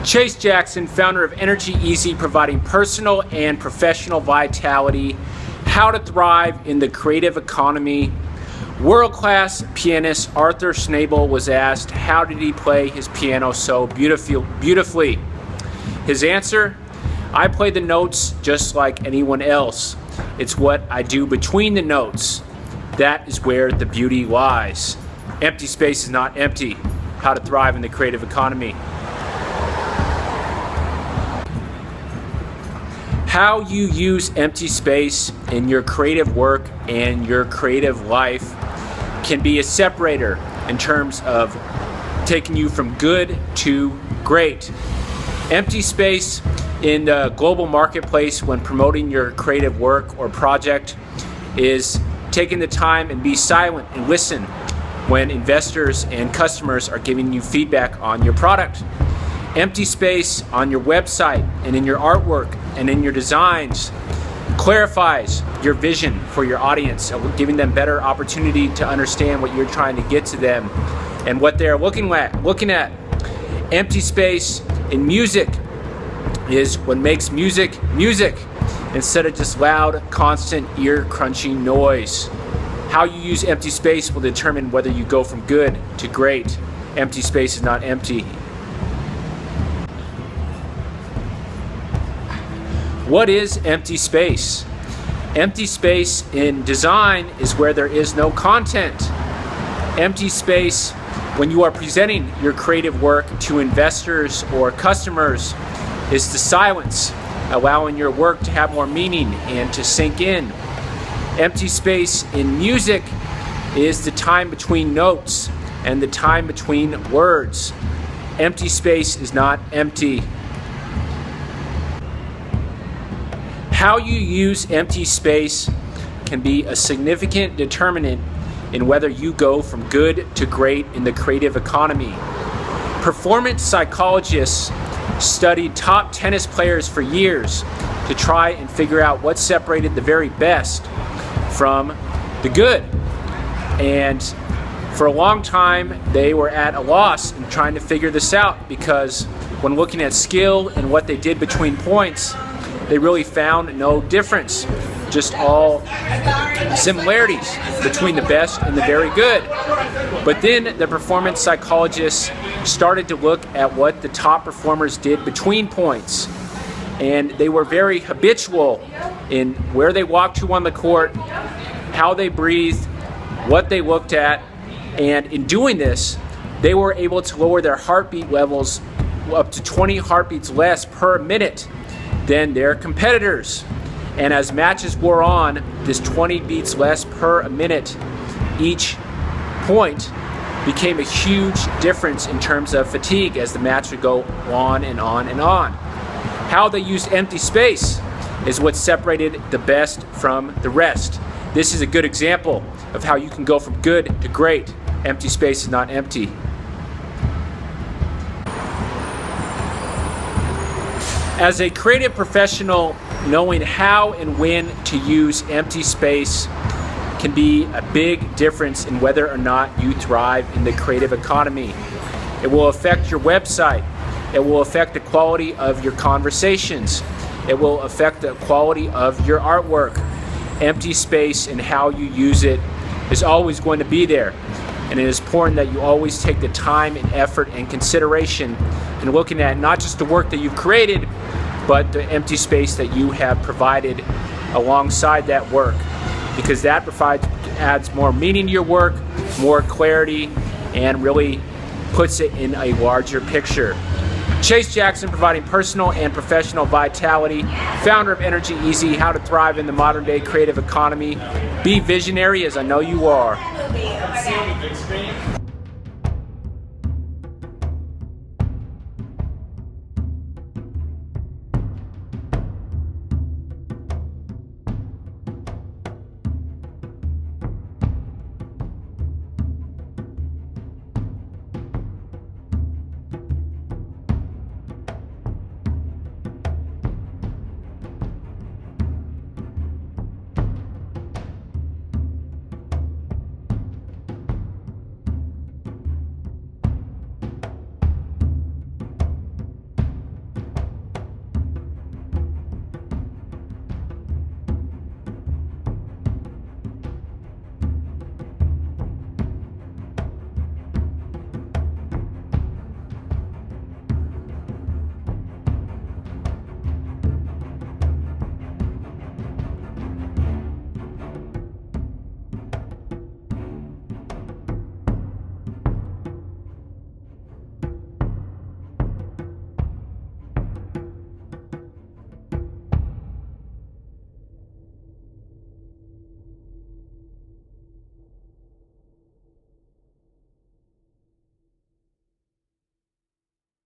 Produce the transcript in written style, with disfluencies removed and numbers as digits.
Chase Jackson, founder of Energy Easy, providing personal and professional vitality, how to thrive in the creative economy. World-class pianist Arthur Schnabel was asked, how did he play his piano so beautifully? His answer, I play the notes just like anyone else. It's what I do between the notes. That is where the beauty lies. Empty space is not empty. How to thrive in the creative economy. How you use empty space in your creative work and your creative life can be a separator in terms of taking you from good to great. Empty space in the global marketplace when promoting your creative work or project is taking the time and be silent and listen when investors and customers are giving you feedback on your product. Empty space on your website and in your artwork and in your designs clarifies your vision for your audience, giving them better opportunity to understand what you're trying to get to them and what they're looking at. Empty space in music is what makes music music instead of just loud, constant, ear-crunching noise. How you use empty space will determine whether you go from good to great. Empty space is not empty. What is empty space? Empty space in design is where there is no content. Empty space when you are presenting your creative work to investors or customers is the silence, allowing your work to have more meaning and to sink in. Empty space in music is the time between notes and the time between words. Empty space is not empty. How you use empty space can be a significant determinant in whether you go from good to great in the creative economy. Performance psychologists studied top tennis players for years to try and figure out what separated the very best from the good. And for a long time, they were at a loss in trying to figure this out because when looking at skill and what they did between points, they really found no difference, just all similarities between the best and the very good. But then the performance psychologists started to look at what the top performers did between points. And they were very habitual in where they walked to on the court, how they breathed, what they looked at. And in doing this, they were able to lower their heartbeat levels up to 20 heartbeats less per minute than their competitors. And as matches wore on, this 20 beats less per minute each point became a huge difference in terms of fatigue as the match would go on and on and on. How they used empty space is what separated the best from the rest. This is a good example of how you can go from good to great. Empty space is not empty. As a creative professional, knowing how and when to use empty space can be a big difference in whether or not you thrive in the creative economy. It will affect your website. It will affect the quality of your conversations. It will affect the quality of your artwork. Empty space and how you use it is always going to be there. And it is important that you always take the time and effort and consideration in looking at not just the work that you've created, but the empty space that you have provided alongside that work, because that adds more meaning to your work, more clarity, and really puts it in a larger picture. Chase Jackson, providing personal and professional vitality, founder of Energy Easy, how to thrive in the modern day creative economy. Be visionary, as I know you are.